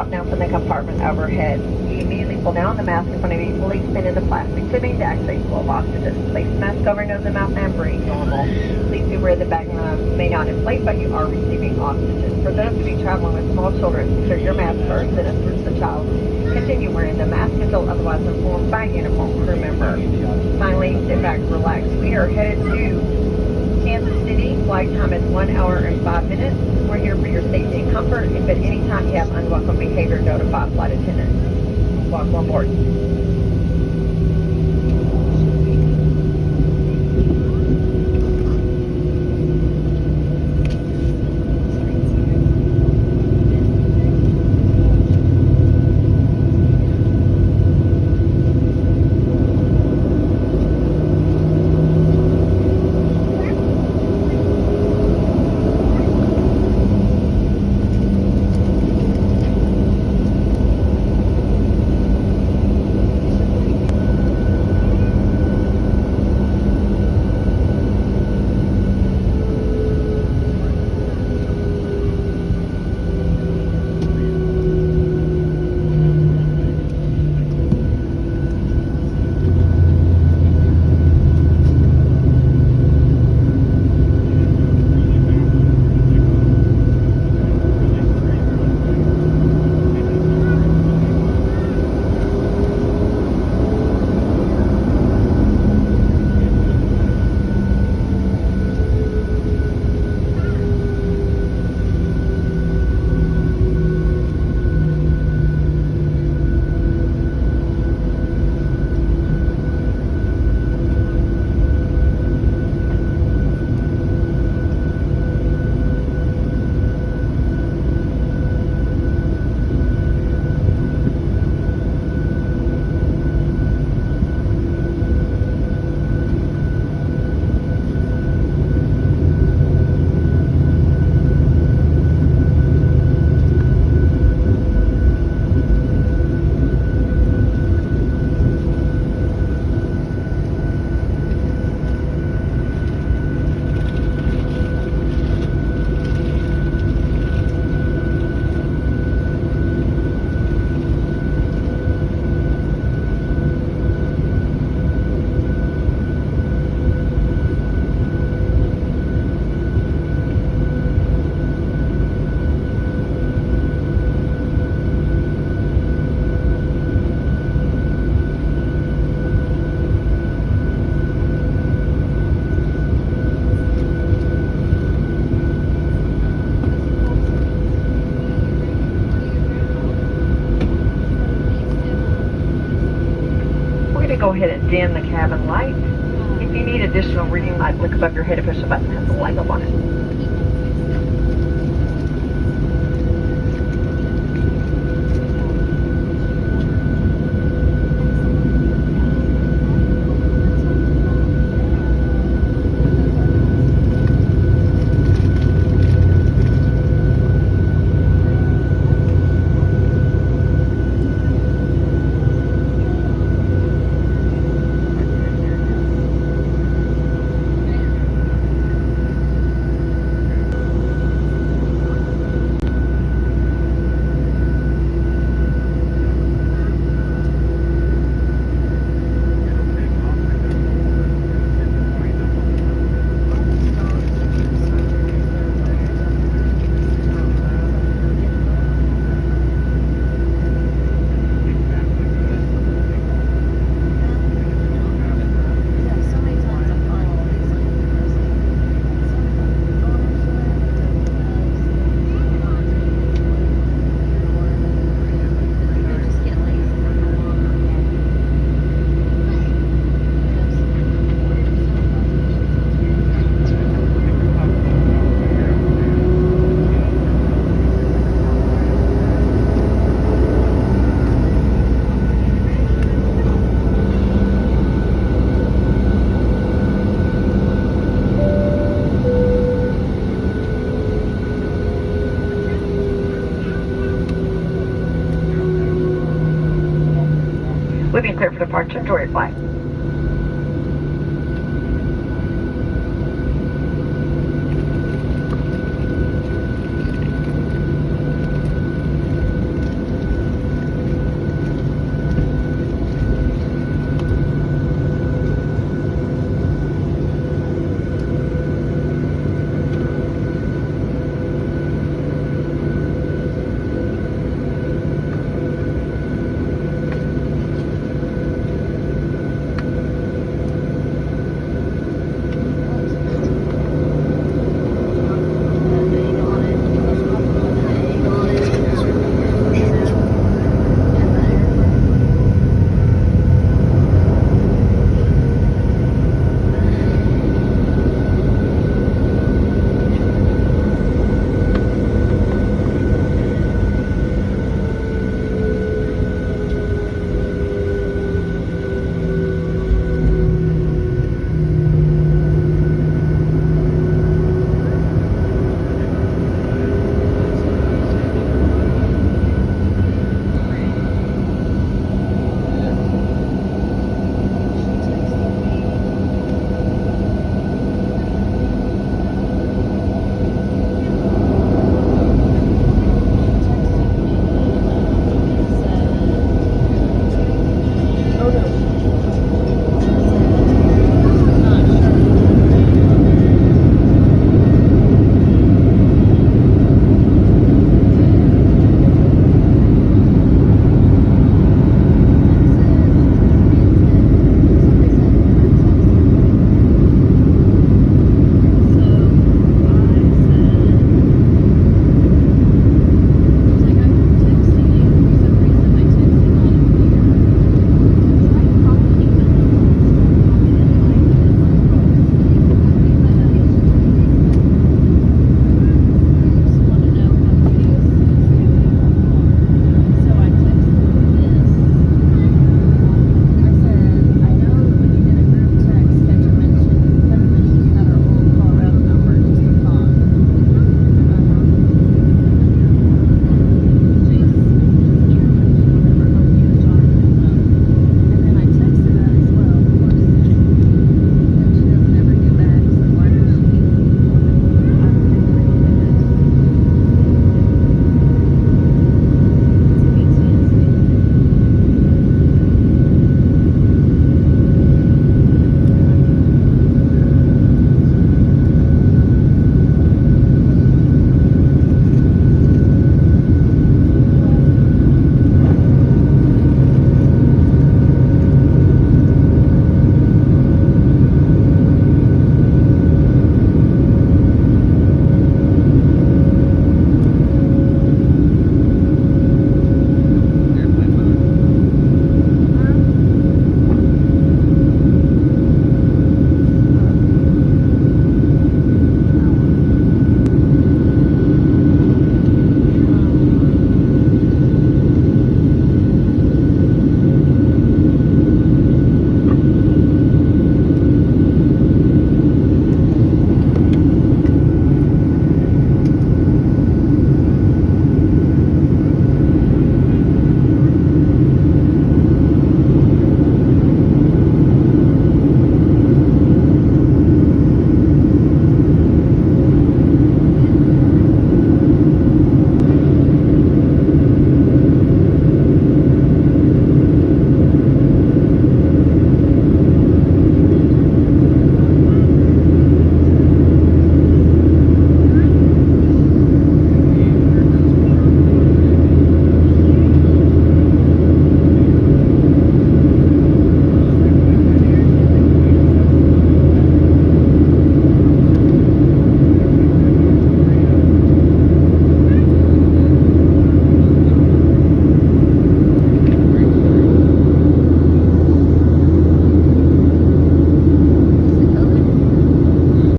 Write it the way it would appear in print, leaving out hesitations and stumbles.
drop down from the compartment overhead. You immediately pull down the mask in front of you, fully spin into plastic tubing to activate flow of oxygen. Place the mask over your nose and mouth and breathe normal. Please be aware the bag may not inflate, but you are receiving oxygen. For those of you traveling with small children, secure your mask first, then assist the child. Continue wearing the mask until otherwise informed by a uniformed crew member. Finally, sit back and relax. We are headed to Kansas City. Flight time is 1 hour and 5 minutes. We're here for your safety and comfort. If at any time you have unwelcome behavior, notify flight attendants. Welcome on board. Go ahead and dim the cabin light. If you need additional reading light, look above your head and push the button that has the light up on it. We've been cleared for departure. Enjoy your flight.